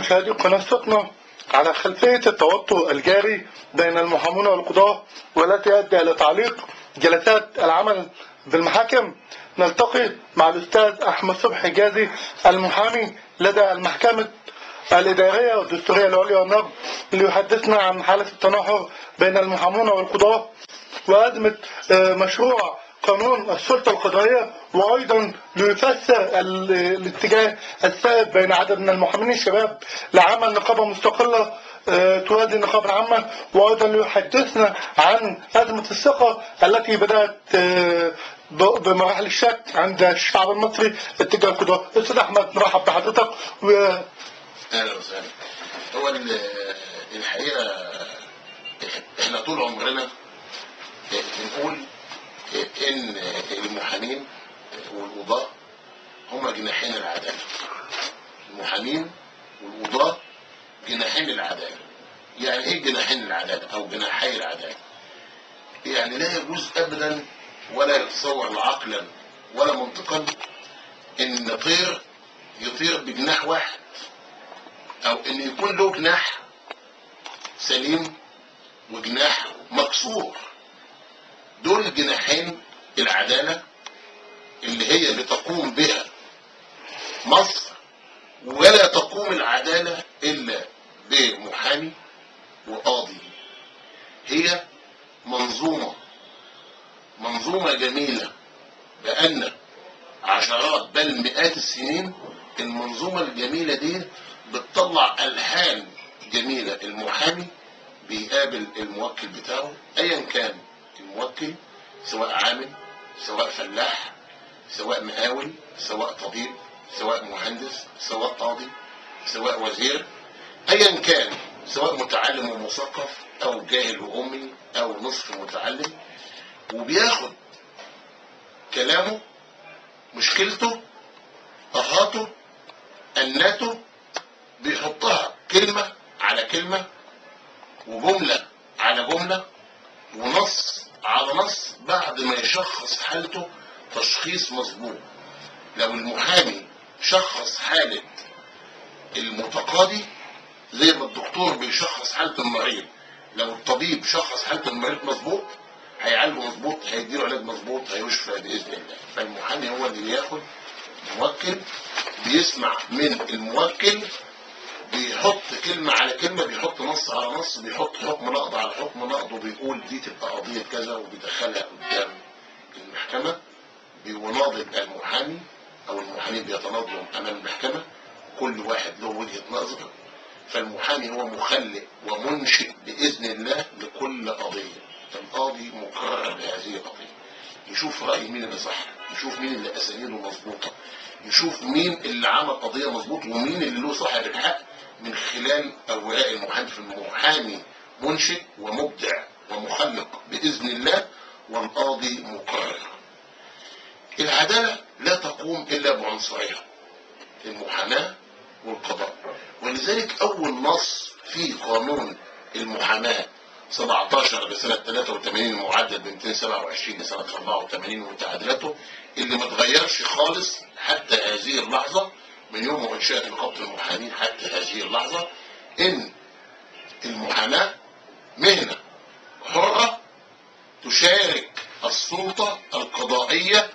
مشاهدي قناة فتنة، على خلفية التوتر الجاري بين المحامون والقضاة والتي أدى إلى تعليق جلسات العمل بالمحاكم، نلتقي مع الأستاذ أحمد صبحي جازي المحامي لدى المحكمة الإدارية والدستورية العليا والنقض، ليحدثنا عن حالة التناحر بين المحامون والقضاة وأزمة مشروع قانون السلطة القضائية، وأيضا ليفسر الاتجاه السائد بين عدد من المحامين الشباب لعمل نقابة مستقلة توازي النقابة العامة، وأيضا ليحدثنا عن أزمة الثقة التي بدأت بمراحل الشك عند الشعب المصري اتجاه القضاء. أستاذ أحمد، نرحب بحضرتك. أهلا وسهلا. هو الحقيقة احنا طول عمرنا بنقول ان المحامين والقضاة هما جناحين العدالة. المحامين والقضاة جناحين العدالة. يعني ايه جناحين العدالة او جناحي العدالة؟ يعني لا يجوز ابدا ولا يتصور عقلا ولا منطقا ان طير يطير بجناح واحد، او ان يكون له جناح سليم وجناح مكسور. دول جناحين العدالة اللي هي بتقوم بها مصر، ولا تقوم العدالة إلا بمحامي وقاضي. هي منظومة جميلة بقالنا عشرات بل مئات السنين. المنظومة الجميلة دي بتطلع ألحان جميلة. المحامي بيقابل الموكل بتاعه أيا كان الموكل، سواء عامل، سواء فلاح، سواء مقاول، سواء طبيب، سواء مهندس، سواء قاضي، سواء وزير، ايا كان، سواء متعلم ومثقف او جاهل وامي او نصف متعلم، وبياخد كلامه، مشكلته، اهاته، اناته، بيحطها كلمة على كلمة وجملة على جملة ونص على نص بعد ما يشخص حالته تشخيص مظبوط. لو المحامي شخص حالة المتقاضي زي ما الدكتور بيشخص حالة المريض، لو الطبيب شخص حالة المريض مظبوط هيعالجه مظبوط، هيديله علاج مظبوط، هيشفى بإذن الله. فالمحامي هو اللي بياخد موكل، بيسمع من الموكل، بيحط كلمة على كلمة، بيحط نص على نص، بيحط حكم نقض على حكم نقض، وبيقول دي تبقى قضية كذا وبيدخلها قدام المحكمة. بيناضل المحامي او المحامين بيتناضلوا امام المحكمة، كل واحد له وجهة نظر. فالمحامي هو مخلق ومنشئ بإذن الله لكل قضية. القاضي مقرر بهذه القضية، يشوف رأي مين اللي صح، يشوف مين اللي أسانيده مظبوطة، يشوف مين اللي عمل قضية مظبوط ومين اللي له صاحب الحق من خلال أوراق المحامي. المحامي منشئ ومبدع ومخلق بإذن الله، والقاضي مقرر. العدالة لا تقوم إلا بعنصرها، المحاماة والقضاء. ولذلك أول نص في قانون المحاماة 17 لسنة 83 المعدل ب 227 لسنة 84 وتعديلاته اللي ما اتغيرش خالص حتى هذه اللحظة، من يوم ما انشأت نقابة المحامين حتى هذه اللحظة، إن المحاماة مهنة حرة تشارك السلطة القضائية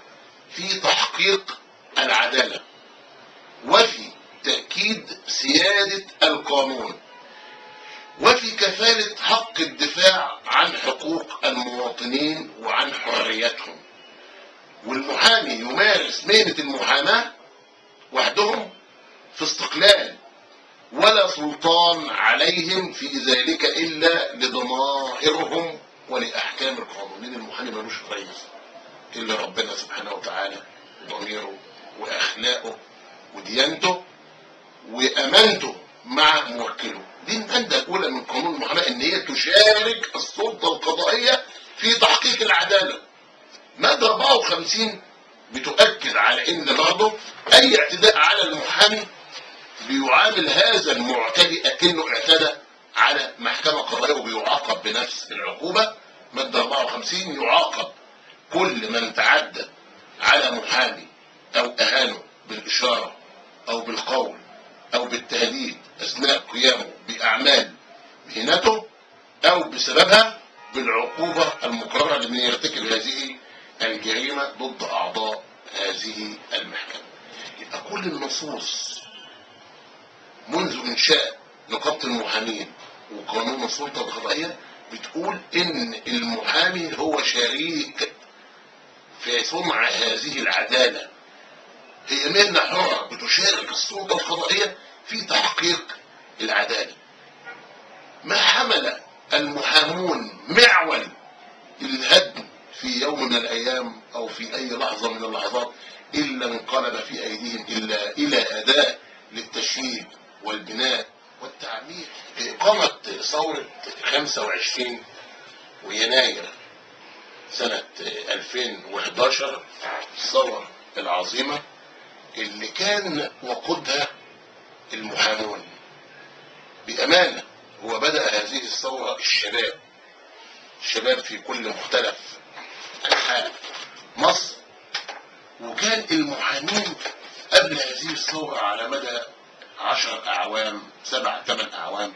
في تحقيق العدالة وفي تأكيد سيادة القانون وفي كفالة حق الدفاع عن حقوق المواطنين وعن حرياتهم. والمحامي يمارس مهنة المحاماة وحدهم في استقلال، ولا سلطان عليهم في ذلك إلا لضمائرهم ولأحكام القانون. المحامي ملوش رئيس إلا ربنا سبحانه وتعالى، ضميره وأخلاقه وديانته وأمانته مع موكله. دي المادة الأولى من قانون المحاماة، إن هي تشارك السلطة القضائية في تحقيق العدالة. مادة 54 بتؤكد على إن برضه أي اعتداء على المحامي بيعامل هذا المعتدي أكنه اعتدى على محكمة قضائية وبيعاقب بنفس العقوبة. مادة 54 يعاقب كل من تعدى على محامي أو أهانه بالإشارة أو بالقول أو بالتهديد أثناء بسببها بالعقوبة المقررة لمن يرتكب هذه الجريمة ضد أعضاء هذه المحكمة. يبقى كل النصوص منذ إنشاء نقابة المحامين وقانون السلطة القضائية بتقول إن المحامي هو شريك في صنع هذه العدالة. هي مهنة حرة بتشارك السلطة القضائية في تحقيق العدالة. ما حمل المحامون معول الهدم في يوم من الأيام أو في أي لحظة من اللحظات إلا انقلب في أيديهم إلا إلى أداة للتشييد والبناء والتعمير. إقامة ثورة 25 ويناير سنة 2011 الثورة العظيمة اللي كان وقودها المحامون بأمانة. هو بدأ هذه الثورة الشباب في كل مختلف أنحاء مصر، وكان المحامين قبل هذه الثورة على مدى 10 أعوام 7-8 أعوام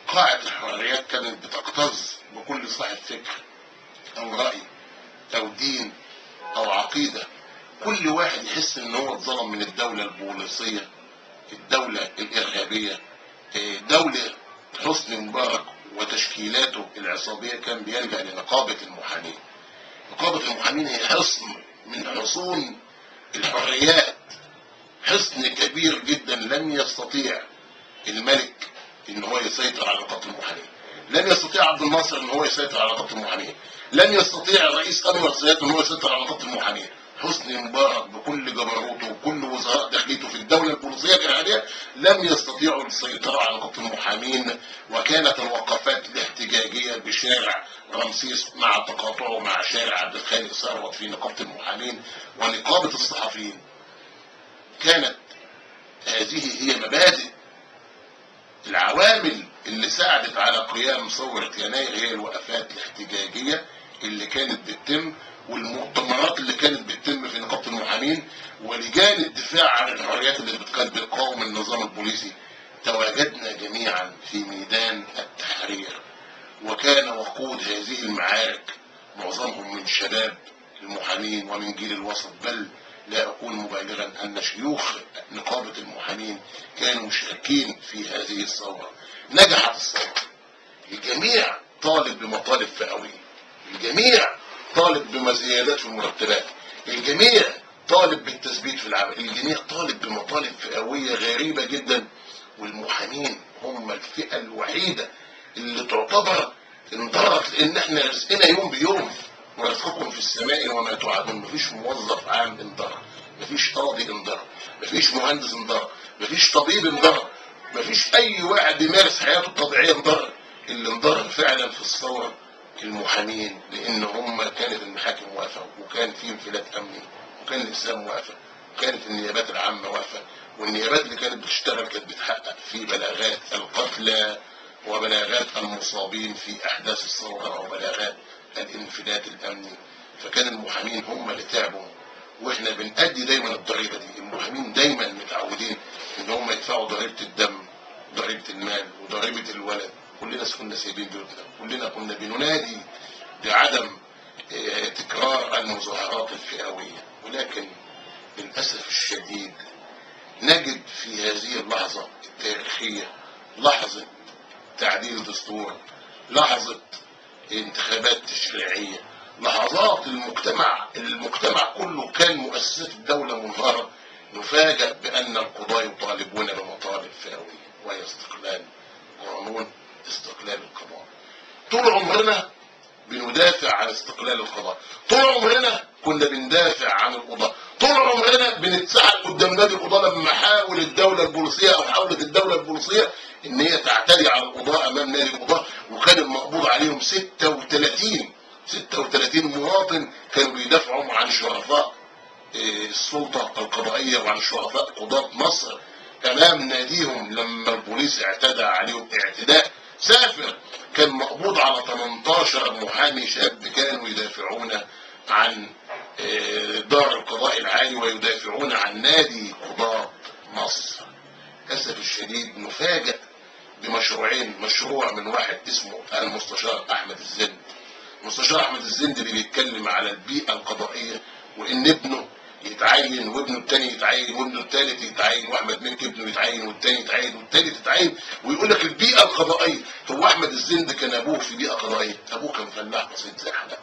قاعدة الحريات كانت بتقتز بكل صاحب فكر أو رأي أو دين أو عقيدة. كل واحد يحس إن هو اتظلم من الدولة البوليسية، الدولة الإرهابية، دولة حسني مبارك وتشكيلاته العصابية، كان بيلجأ لنقابة المحامين. نقابة المحامين هي حصن من حصون الحريات، حصن كبير جدا. لم يستطيع الملك ان هو يسيطر على نقابة المحامين، لم يستطيع عبد الناصر ان هو يسيطر على نقابة المحامين، لم يستطيع الرئيس انور السادات ان هو يسيطر على نقابة المحامين. حسني مبارك بكل جبروته وكل وزراء داخليته في الدولة البوليسية الإرهابية لم يستطيعوا السيطرة على نقابة المحامين. وكانت الوقفات الاحتجاجية بشارع رمسيس مع تقاطعه مع شارع عبد الخالق ثروت في نقابة المحامين ونقابة الصحفيين. كانت هذه هي مبادئ العوامل اللي ساعدت على قيام ثورة يناير، هي الوقفات الاحتجاجية اللي كانت بتتم والمؤتمرات اللي كانت بتتم في نقابة المحامين ولجان الدفاع عن الحريات اللي كانت بتقاوم النظام البوليسي. تواجدنا جميعا في ميدان التحرير، وكان وقود هذه المعارك معظمهم من شباب المحامين ومن جيل الوسط، بل لا أكون مبالغا أن شيوخ نقابة المحامين كانوا مشاركين في هذه الثورة. نجحت الثورة، الجميع طالب بمطالب فئوية، الجميع طالب بزيادات في المرتبات، الجميع طالب بالتثبيت في العمل، الجميع طالب بمطالب فئوية غريبة جدا. والمحامين هم الفئة الوحيدة اللي تعتبر انضرت، لأن احنا رزقنا يوم بيوم ورزقكم في السماء وما توعدون. مفيش موظف عام انضر، مفيش قاضي انضر، مفيش مهندس انضر، مفيش طبيب انضر، مفيش أي واحد بيمارس حياته الطبيعية انضر. اللي انضر فعلا في الثورة المحامين، لان هم كانت المحاكم واقفه وكان في انفلات امني وكان الاسلام واقفه وكانت النيابات العامه واقفه، والنيابات اللي كانت بتشتغل كانت بتحقق في بلاغات القتلى وبلاغات المصابين في احداث الثوره وبلاغات الانفلات الامني. فكان المحامين هم اللي تعبوا، واحنا بنأدي دايما الضريبه دي. المحامين دايما متعودين ان هم يدفعوا ضريبه الدم، ضريبه المال، وضريبه الولد. كلنا كنا سايبين بيوتنا، كلنا كنا بننادي بعدم تكرار المظاهرات الفئوية، ولكن للأسف الشديد نجد في هذه اللحظة التاريخية، لحظة تعديل الدستور، لحظة انتخابات تشريعية، لحظات المجتمع كله كان مؤسسات الدولة منهارة، نفاجأ بأن القضاة يطالبون بمطالب فئوية وهي استقلال قانون استقلال القضاء. طول عمرنا بندافع عن استقلال القضاء، طول عمرنا كنا بندافع عن القضاء، طول عمرنا بنتسحب قدام نادي القضاء لما حاول الدولة البوليسية او حاولت الدولة البوليسية ان هي تعتدي على القضاء امام نادي القضاء، وكان المقبوض عليهم 36 مواطن كانوا بيدافعوا عن شرفاء السلطة القضائية وعن شرفاء قضاة مصر امام ناديهم لما البوليس اعتدى عليهم اعتداء سافر. كان مقبوض على 18 محامي شاب كانوا يدافعون عن دار القضاء العالي ويدافعون عن نادي قضاة مصر. للأسف الشديد نفاجأ بمشروعين، مشروع من واحد اسمه المستشار احمد الزند. المستشار احمد الزند اللي بيتكلم على البيئه القضائيه، وان ابنه يتعين وابنه الثاني يتعين وابنه الثالث يتعين، واحمد مكي ابنه يتعين والثاني يتعين والثالث يتعين، ويقول لك البيئه القضائيه. هو احمد الزند كان ابوه في بيئه قضائيه؟ ابوه كان فلاح بسيط زي حالته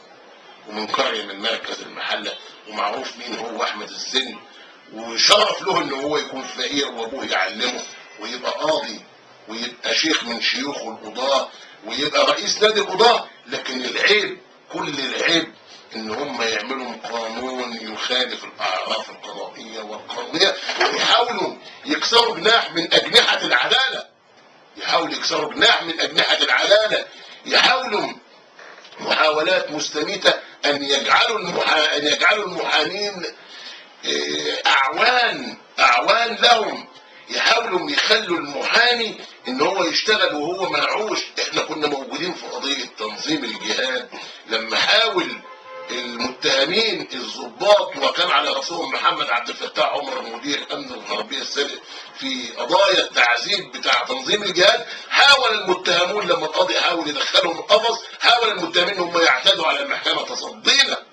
ومن قريه من مركز المحله، ومعروف مين هو احمد الزند، وشرف له ان هو يكون فقير وابوه يعلمه ويبقى قاضي ويبقى شيخ من شيوخ القضاه ويبقى رئيس نادي القضاه. لكن العيب، كل العيب، ان هم يعملوا قانون يخالف الاعراف القضائيه والقانونيه، ويحاولوا يكسروا جناح من اجنحه العداله، يحاولوا يكسروا جناح من اجنحه العداله، يحاولوا محاولات مستميته ان يجعلوا المحامين اعوان لهم، يحاولوا يخلوا المحامي ان هو يشتغل وهو منعوش. احنا كنا موجودين في قضيه تنظيم الجهاد لما حاول المتهمين الضباط، وكان على راسهم محمد عبد الفتاح عمر مدير امن الغربيه السابق، في قضايا التعذيب بتاع تنظيم الجهاد، حاول المتهمون لما القاضي حاول يدخلهم القفص، حاول المتهمين ان هم يعتدوا على المحكمه. تصدينا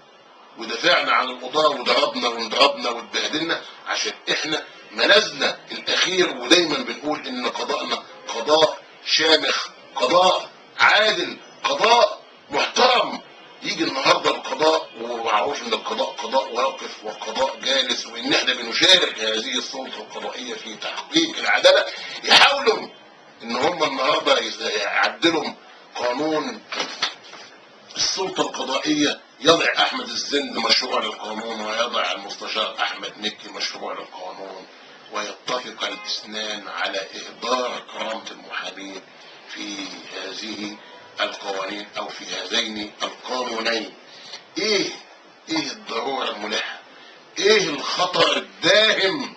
ودافعنا عن القضاه وضربنا وانضربنا واتبهدلنا عشان احنا ملاذنا الاخير. ودايما بنقول ان قضاءنا قضاء شامخ، قضاء عادل، قضاء محترم. يجي النهارده القضاء ومعروف ان القضاء قضاء واقف وقضاء جالس، وان احنا بنشارك هذه السلطه القضائيه في تحقيق العداله. يحاولوا ان هم النهارده يعدلوا قانون السلطه القضائيه، يضع احمد الزند مشروع للقانون ويضع المستشار احمد مكي مشروع للقانون، ويتفق الاثنان على اهدار كرامه المحامين في هذه القوانين او في هذين القانونين. ايه الضروره الملحه؟ ايه الخطر الداهم؟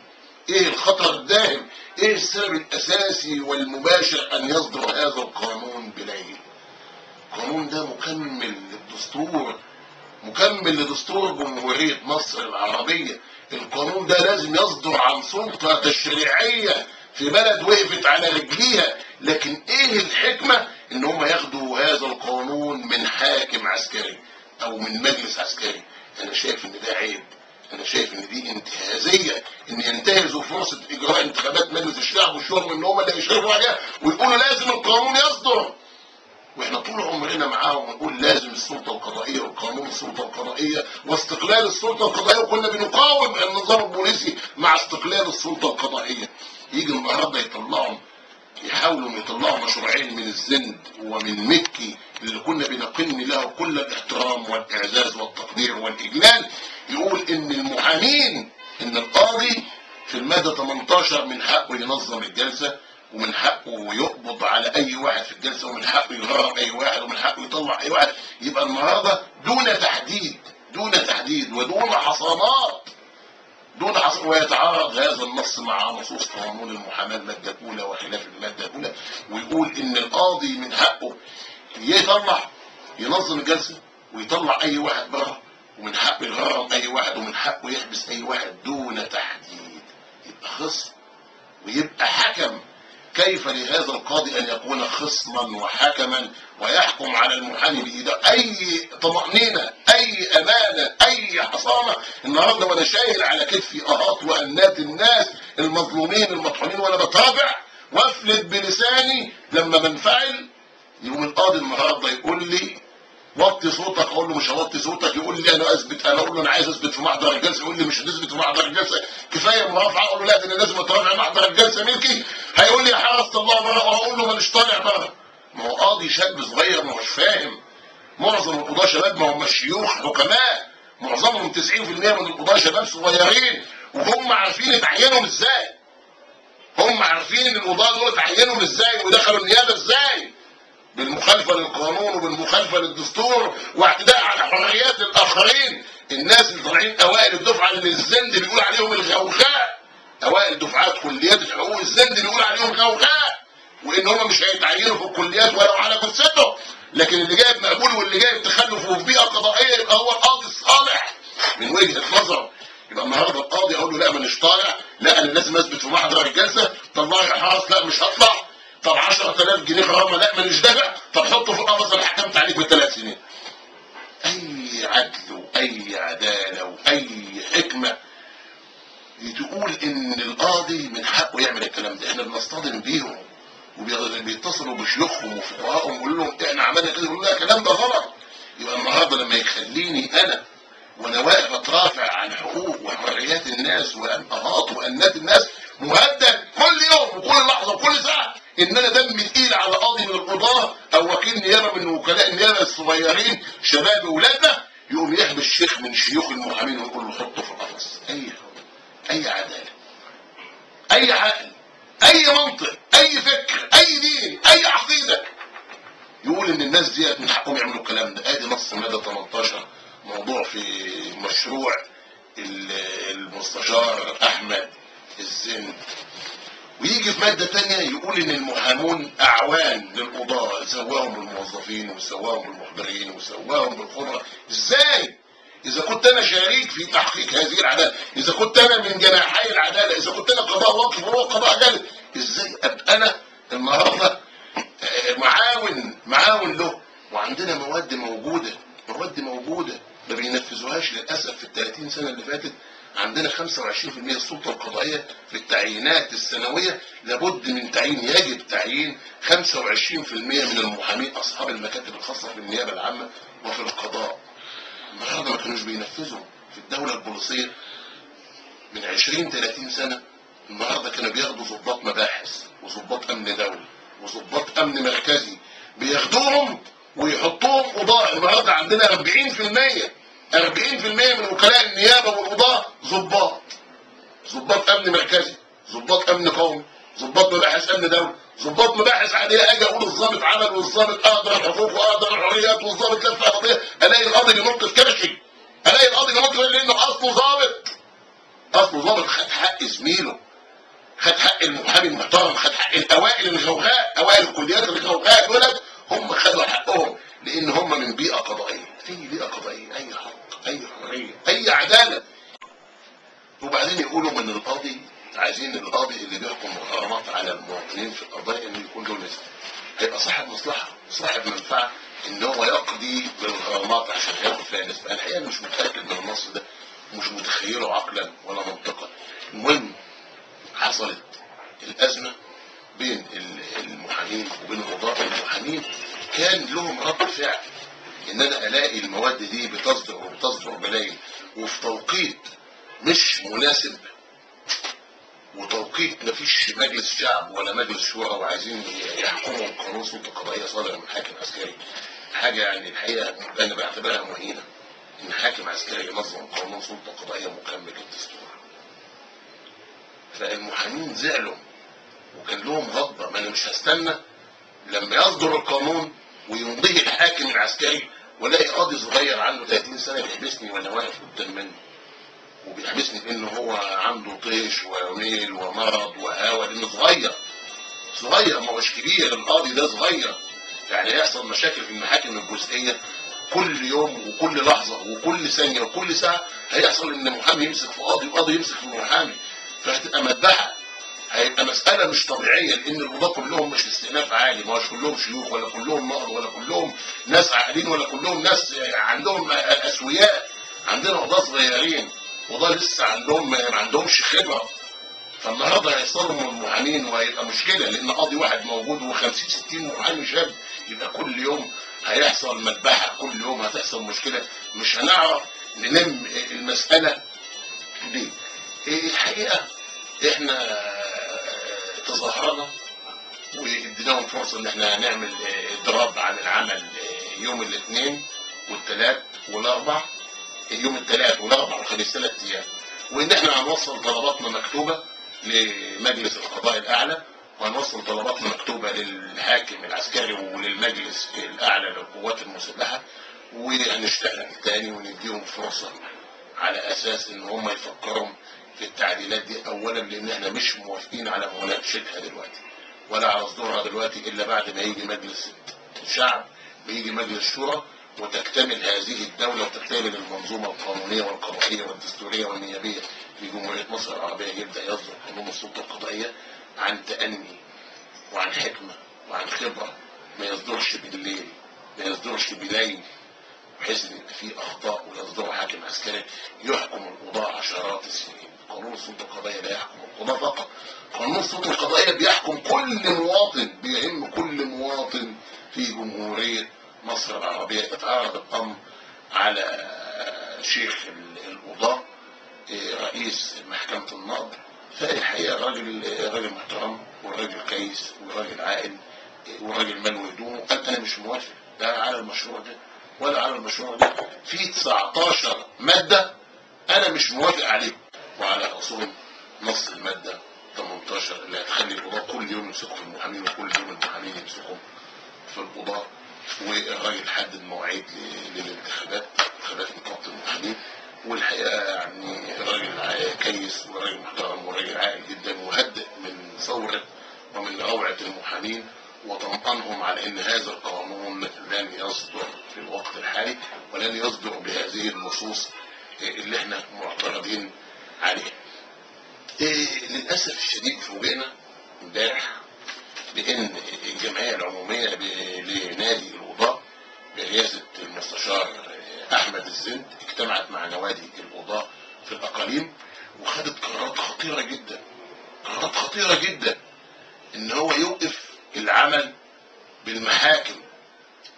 ايه الخطر الداهم؟ ايه السبب الاساسي والمباشر ان يصدر هذا القانون بليل؟ القانون ده مكمل للدستور، مكمل لدستور جمهورية مصر العربية. القانون ده لازم يصدر عن سلطة تشريعية في بلد وقفت على رجليها. لكن ايه الحكمة ان هم ياخدوا هذا القانون من حاكم عسكري او من مجلس عسكري؟ انا شايف ان ده عيب، انا شايف ان دي انتهازية، ان ينتهزوا فرصة اجراء انتخابات مجلس الشعب والشغل ان هم اللي يشرفوا عليها ويقولوا لازم القانون يصدر. واحنا طول عمرنا معاهم ونقول لازم السلطه القضائيه وقانون السلطه القضائيه واستقلال السلطه القضائيه، وكنا بنقاوم النظام البوليسي مع استقلال السلطه القضائيه. يجي النهارده يحاولوا يطلعوا مشروعين من الزند ومن مكي اللي كنا بنقن له كل الاحترام والاعزاز والتقدير والاجلال، يقول ان المحامين، ان القاضي في الماده 18 من حقه ينظم الجلسه، ومن حقه يقبض على اي واحد في الجلسه، ومن حقه يغرم اي واحد، ومن حقه يطلع اي واحد. يبقى النهارده دون تحديد ودون حصانات، ويتعارض هذا النص مع نصوص قانون المحاماه الماده الاولى وخلاف الماده الاولى، ويقول ان القاضي من حقه ينظم الجلسه ويطلع اي واحد بره، ومن حقه يغرم اي واحد، ومن حقه يحبس اي واحد دون تحديد. يبقى خصم ويبقى حكم. كيف لهذا القاضي ان يكون خصما وحكما ويحكم على المحامي بايده؟ اي طمأنينة، اي امانة، اي حصانة؟ النهارده وانا شايل على كتفي اهات وانات الناس المظلومين المطحونين وانا بتابع وافلت بلساني لما بنفعل، يقوم القاضي النهارده يقول لي وطي صوتك، اقول له مش هوطي صوتك، يقول لي انا اقول له انا عايز اثبت في محضر الجلسه، يقول لي مش هتثبت في محضر الجلسه، كفايه مرافعه، اقول له لا ده انا لازم اترافع محضر الجلسه ملكي، هيقول لي يا حرس الله بره، واقول له مانيش طالع بره. ما هو قاضي شاب صغير ما هوش فاهم. معظم القضاه شباب، ما هم شيوخ حكماء، معظمهم 90% من القضاه شباب صغيرين، وهم عارفين اتعينوا ازاي، هم عارفين ان القضاه دول اتعينوا ازاي ودخلوا النيابه ازاي، بالمخالفه للقانون وبالمخالفه للدستور واعتداء على حريات الاخرين. الناس اللي طالعين اوائل الدفعه اللي الزند بيقول عليهم الغوغاء، اوائل دفعات كليات الحقوق الزند بيقول عليهم غوغاء، وان هم مش هيتعينوا في الكليات ولو على جثته، لكن اللي جايب مقبول واللي جايب تخلف وفي بيئه قضائيه يبقى هو القاضي الصالح من وجهه نظر. يبقى النهارده القاضي اقول له لا مانيش طالع، لا انا لازم اثبت في محضر الجلسه، طلعوا يا حرس، لا مش هطلع، طب 10,000 جنيه غرامه، لا ماليش دافع، طب حطه في القفص انا حكمت عليك ب3 سنين. اي عدل واي عداله واي حكمه تقول ان القاضي من حقه يعمل الكلام ده؟ احنا بنصطدم بيهم وبيتصلوا بشيوخهم وفقهائهم ويقولوا لهم احنا عملنا كده، يقولوا لا الكلام ده غلط. يبقى النهارده لما يخليني انا وانا واقف اترافع عن حقوق وحريات الناس وانقاض وانات الناس مهدد كل يوم وكل لحظه وكل ساعه ان انا دمي تقيل على قاضي من القضاه او وكيل نيابه من وكلاء النيابه الصغيرين شباب اولادنا، يقوم يحبس شيخ من شيوخ المحامين ويقول له حطه في القفص. اي عداله، اي عقل، اي منطق، اي فكر، اي دين، اي عقيده يقول ان الناس ديت من حقهم يعملوا الكلام ده؟ ادي نص ماده 18 موضوع في مشروع المستشار احمد الزن. ويجي في ماده ثانيه يقول ان المحامون اعوان للقضاه، سواهم بالموظفين وسواهم بالمحضرين وسواهم بالخبراء. ازاي؟ اذا كنت انا شريك في تحقيق هذه العداله، اذا كنت انا من جناحي العداله، اذا كنت انا قضاء واقف وهو قضاء جلد، ازاي ابقى انا النهارده معاون له؟ وعندنا مواد موجوده ما بينفذوهاش للاسف. في ال30 سنه اللي فاتت عندنا 25% السلطه القضائيه في التعيينات السنويه لابد من تعيين، يجب تعيين 25% من المحامين اصحاب المكاتب الخاصه في النيابه العامه وفي القضاء. النهارده ما كانوش بينفذوا في الدوله البوليسيه من 20-30 سنه. النهارده كانوا بياخدوا ضباط مباحث وضباط امن دولي وضباط امن مركزي، بياخدوهم ويحطوهم قضاء. النهارده عندنا 40% من وكلاء النيابه والقضاء ضباط امن مركزي، ضباط امن قومي، ضباط مباحث امن دولي، ضباط مباحث عاديه. اجي اقول الضابط عمل والضابط اقدر الحقوق واقدر الحريات والضابط لف قضيه، الاقي القاضي بينط في كرشي، الاقي القاضي بينط لانه اصله ضابط خد حق زميله، خد حق المحامي المحترم، خد حق الاوائل الغوغاء، اوائل الكليات الغوغاء دولت هم خدوا حقهم لان هم من بيئه قضائيه. في بيئه قضائيه اي حق، اي حريه، اي عداله. وبعدين يقولوا من القاضي، عايزين القاضي اللي بيحكم غرامات على المواطنين في القضايا انه يكون له نسبه، هيبقى صاحب مصلحه وصاحب منفعه ان هو يقضي بالغرامات عشان ياخد فيها نسبه. الحقيقه مش متاكد من النص ده، مش متخيله عقلا ولا منطقا. المهم حصلت الازمه بين المحامين وبين القضاة. المحامين كان لهم رد فعل ان انا الاقي المواد دي بتصدر بلاين وفي توقيت مش مناسب، وتوقيت مفيش مجلس شعب ولا مجلس شورى وعايزين يحكموا قانون سلطه قضائيه صادر من حاكم عسكري. حاجه يعني الحقيقه انا بعتبرها مهينه ان حاكم عسكري ينظم قانون سلطه قضائيه مكمل للدستور. فالمحامين زعلوا وكان لهم غضبه، ما انا مش هستنى لما يصدر القانون ويمضيه الحاكم العسكري والاقي قاضي صغير عنده 30 سنه بيحبسني وانا واقف قدام منه، وبيحبسني بانه هو عنده طيش وميل ومرض وهوى، لانه صغير ما هوش كبير. القاضي ده صغير، يعني هيحصل مشاكل في المحاكم الجزئيه كل يوم وكل لحظه وكل ثانيه وكل ساعه. هيحصل ان محامي يمسك في قاضي وقاضي يمسك في محامي، فهتبقى مذبحه، هيبقى مساله مش طبيعيه. لان القضاه كلهم مش استئناف عالي، ما هوش كلهم شيوخ ولا كلهم نقض ولا كلهم ناس عاقلين ولا كلهم ناس عندهم اسوياء. عندنا قضاه صغيرين، قضاه لسه ما عندهمش خبره. فالنهارده هيصطدموا المحامين وهيبقى مشكله، لان قاضي واحد موجود و50-60 محامي شاب، يبقى كل يوم هيحصل مذبحه، كل يوم هتحصل مشكله، مش هنعرف نلم المساله دي. الحقيقه احنا تظاهرنا واديناهم فرصه ان احنا نعمل اضراب عن العمل يوم الاثنين والثلاث والاربع، يوم الثلاث والاربع والخميس 3 ايام، وان احنا هنوصل طلباتنا مكتوبه لمجلس القضاء الاعلى، وهنوصل طلباتنا مكتوبه للحاكم العسكري وللمجلس الاعلى للقوات المسلحه، وهنشتغل تاني ونديهم فرصه على اساس ان هم يفكروا في التعديلات دي. اولا لان احنا مش موافقين على مناقشتها دلوقتي ولا على صدورها دلوقتي الا بعد ما يجي مجلس الشعب ويجي مجلس الشورى وتكتمل هذه الدوله وتكتمل المنظومه القانونيه والقضائيه والدستوريه والنيابيه في جمهوريه مصر العربيه، يبدا يصدر قانون السلطه القضائيه عن تأني وعن حكمة وعن خبرة، ما يصدرش بالليل، ما يصدرش بليل، بحيث ان يبقى فيه اخطاء ويصدر حاكم عسكري يحكم القضاء عشرات السنين. قانون السلطة القضائية لا يحكم القضاء فقط، قانون السلطة القضائية بيحكم كل مواطن، بيهم كل مواطن في جمهورية مصر العربية. اتعرض الامر على شيخ القضاء رئيس محكمة النقض، فالحقيقة الراجل محترم والراجل كيس والراجل عاقل والراجل مال هدومه، قال انا مش موافق لا على المشروع ده ولا على المشروع ده، في 19 مادة انا مش موافق عليهم، وعلى اصول نص المادة 18 اللي هتخلي القضاء كل يوم يمسكوا في المحامين وكل يوم المحامين يمسكوا في القضاء، والراجل حدد مواعيد للانتخابات، انتخابات نقابة المحامين. والحقيقة يعني الراجل كيس وراجل محترم وراجل عاقل جدا، وهدئ من ثورة ومن روعة المحامين وطمأنهم على ان هذا القانون لن يصدر في الوقت الحالي ولن يصدر بهذه النصوص اللي احنا معترضين عليها. للأسف الشديد فوجئنا امبارح بان الجمعية العمومية لنادي القضاء برئاسة المستشار احمد الزند اجتمعت مع نوادي القضاء في الاقاليم وخدت قرارات خطيرة جدا، قرارات خطيرة جدا، ان هو يوقف العمل بالمحاكم،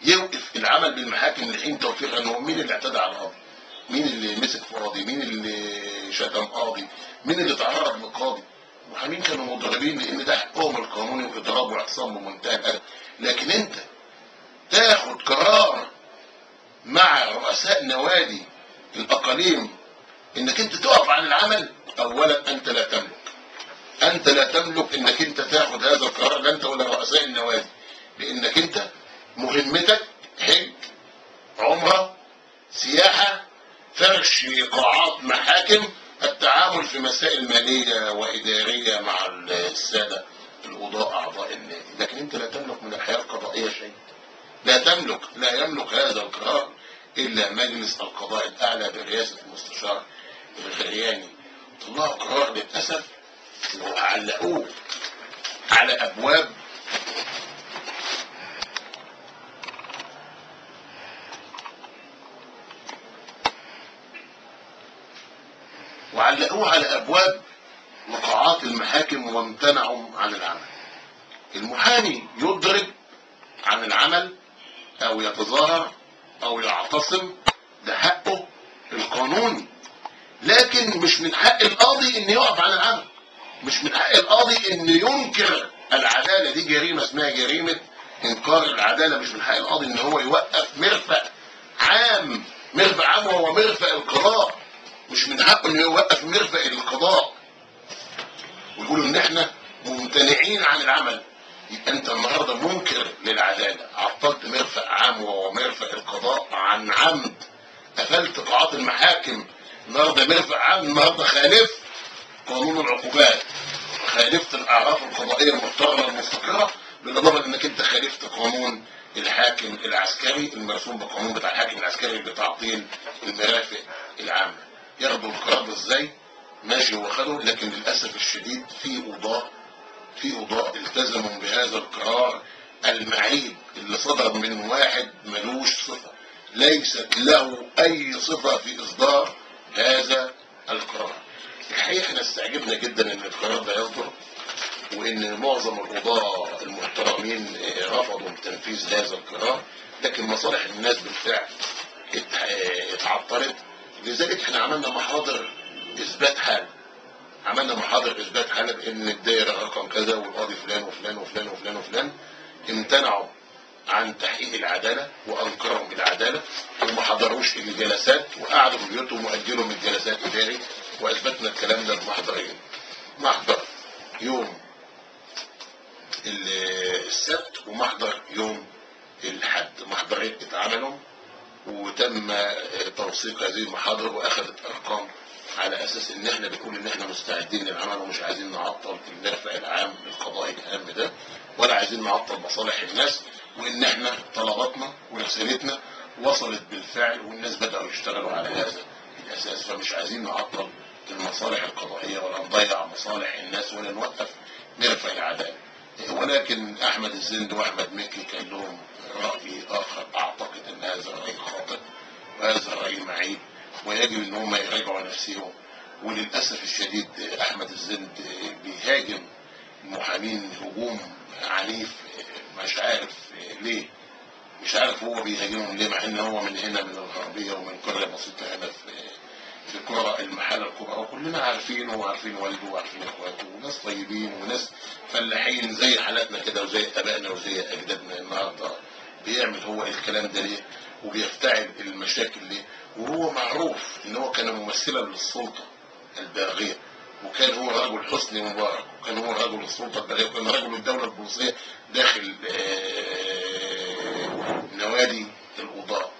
يوقف العمل بالمحاكم لحين توفيق. انه مين اللي اعتدى على القاضي؟ مين اللي مسك في قاضي؟ مين اللي شتم قاضي؟ مين اللي تعرض لقاضي؟ المحامين كانوا مضربين لان ده حقهم القانوني واضراب واعتصام بمنتهى الادب، لكن انت تاخد قرار مع رؤساء نوادي الاقاليم انك انت تقف عن العمل. اولا انت لا تملك، انت لا تملك انك انت تاخد هذا القرار، لا انت ولا رؤساء النوادي، لانك انت مهمتك حج، عمره، سياحة، فرش قاعات محاكم، التعامل في مسائل مالية وإدارية مع السادة القضاء أعضاء النادي، لكن أنت لا تملك من الحياة القضائية شيء، لا تملك، لا يملك هذا القرار إلا مجلس القضاء الأعلى برئاسة المستشار الغرياني. طلعوا قرار للأسف وعلقوه على أبواب وقاعات المحاكم وامتنعوا عن العمل. المحامي يضرب عن العمل او يتظاهر او يعتصم، ده حقه القانوني، لكن مش من حق القاضي ان يقف عن العمل، مش من حق القاضي ان ينكر العدالة. دي جريمة اسمها جريمة انكار العدالة. مش من حق القاضي ان هو يوقف مرفق عام، مرفق عام وهو مرفق القضاء، مش من حقه انه يوقف مرفق القضاء ويقولوا ان احنا ممتنعين عن العمل. يبقى انت النهارده منكر للعداله، عطلت مرفق عام وهو مرفق القضاء عن عمد، قفلت قاعات المحاكم النهارده مرفق عام، النهارده خالفت قانون العقوبات، خالفت الاعراف القضائيه المحترمه المستقره، بالاضافه انك انت خالفت قانون الحاكم العسكري المرسوم بالقانون بتاع الحاكم العسكري بتعطيل المرافق العامه. ياخدوا القرار ده ازاي؟ ماشي هو خده، لكن للاسف الشديد في قضاء التزموا بهذا القرار المعيب اللي صدر من واحد ملوش صفه، ليست له اي صفه في اصدار هذا القرار. الحقيقه احنا استعجبنا جدا ان القرار ده يصدر، وان معظم القضاة المحترمين رفضوا تنفيذ هذا القرار، لكن مصالح الناس بالفعل اتعطلت. لذلك احنا عملنا محاضر اثبات حالة، بان الدائرة رقم كذا والقاضي فلان وفلان وفلان وفلان وفلان امتنعوا عن تحقيق العدالة وانكرهم العدالة وما حضروش الجلسات وقعدوا في بيوتهم واجلوا من الجلسات اداري، واثبتنا الكلام ده بمحضرين. محضر يوم السبت ومحضر يوم الحد، محضرين اتعملوا وتم توثيق هذه المحاضر واخذت ارقام على اساس ان احنا بنقول ان احنا مستعدين للعمل ومش عايزين نعطل المرفق العام القضائي الهام ده، ولا عايزين نعطل مصالح الناس، وان احنا طلباتنا ورسالتنا وصلت بالفعل والناس بدأوا يشتغلوا على هذا الاساس، فمش عايزين نعطل المصالح القضائية ولا نضيع مصالح الناس ولا نوقف مرفق العدالة. ولكن احمد الزند واحمد مكي كان لهم راي اخر. اعتقد ان هذا راي خاطئ وهذا راي معيب، ويجب ان هم يراجعوا نفسهم. وللاسف الشديد احمد الزند بيهاجم المحامين هجوم عنيف، مش عارف ليه، مش عارف هو بيهاجمهم ليه، مع ان هو من هنا من الغربيه ومن قريه بسيطه هنا في قرى المحله الكبرى، وكلنا عارفينه وعارفين والده وعارفين اخواته، وناس طيبين وناس فلاحين زي حالاتنا كده وزي ابائنا وزي اجدادنا. النهارده بيعمل هو الكلام ده ليه؟ وبيفتعل المشاكل ليه؟ وهو معروف ان هو كان ممثلا للسلطه الباغيه، وكان هو رجل حسني مبارك، وكان هو رجل السلطه الباغيه، وكان رجل الدوله البوليسيه داخل نوادي القضاء.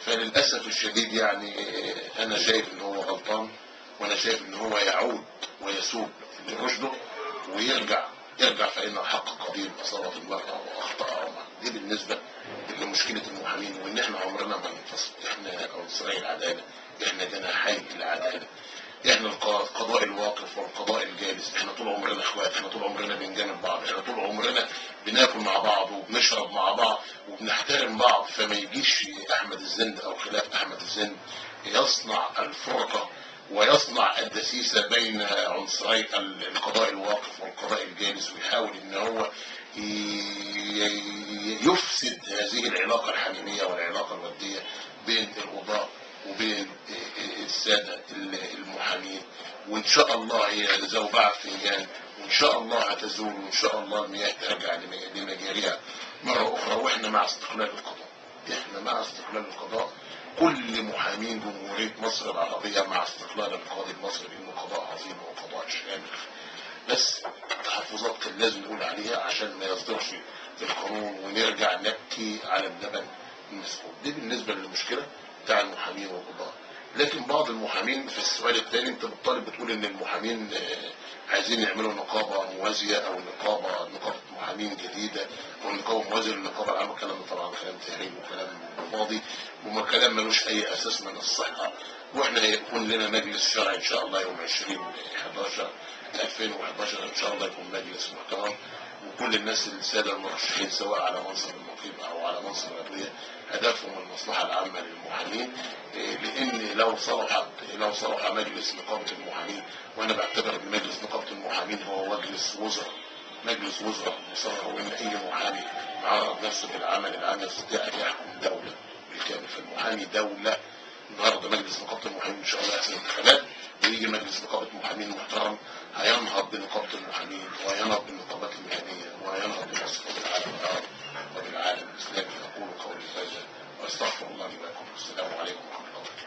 فللاسف الشديد يعني انا شايف ان هو غلطان، وانا شايف ان هو يعود ويسوق لرشده ويرجع فان الحق قدير اصابت المرأة واخطا عمر. دي بالنسبه لمشكله المحامين، وان احنا عمرنا ما ننفصل. احنا عنصري العداله، احنا جناحي العداله، احنا القضاء الواقف والقضاء الجالس. احنا طول عمرنا اخوات، احنا طول عمرنا بنجامل بعض، احنا طول عمرنا بناكل مع بعض وبنشرب مع بعض وبنحترم بعض. فما يجيش احمد الزند او خلاف احمد الزند يصنع الفرقه ويصنع الدسيسه بين عنصري القضاء الواقف والقضاء الجالس، ويحاول ان هو يفسد هذه العلاقه الحميميه والعلاقه الوديه بين القضاء وبين الساده المحامين. وان شاء الله هي زوبعه فنجان، وان شاء الله هتزول، وان شاء الله المياه ترجع لمجاريها مره اخرى. واحنا مع استقلال القضاء، احنا مع استقلال القضاء. كل محامين جمهوريه مصر العربيه مع استقلال القاضي المصري، لانه قضاء عظيم وقضاء شامل. بس التحفظات كان لازم نقول عليها عشان ما يصدرش القانون ونرجع نبكي على اللبن المسكوب. دي بالنسبه للمشكله بتاع المحامين والقضاء. لكن بعض المحامين في السؤال الثاني انت بتطالب بتقول ان المحامين عايزين يعملوا نقابه موازيه او نقابه محامين جديده او نقابه موازيه للنقابه العامه. الكلام ده طبعا كلام تهريج وكلام فاضي وكلام ملوش اي اساس من الصحه. واحنا هيكون لنا مجلس شرعي ان شاء الله يوم 20/11/2011 ان شاء الله يكون مجلس محترم، وكل الناس الساده المرشحين سواء على منصب النقيب او على منصب العضويه هدفهم المصلحه العامه للمحامين. لان لو صلح مجلس نقابه المحامين، وانا بعتبر ان مجلس نقابه المحامين هو مجلس وزراء مصرح، وان اي محامي عرض نفسه بالعمل العام يستطيع ان يحكم دوله بالكامل. فالمحامي دوله. النهارده مجلس نقابه المحامين ان شاء الله يحصل انتخابات ويجي مجلس نقابه محامين محترم هينهض بنقابه المحامين وهينهض بالنقابات المهنيه وهينهض بمصر وبالعالم العربي وبالعالم الاسلامي. اقول قولي هذا واستغفر الله لي ولكم. السلام عليكم ورحمه الله وبركاته.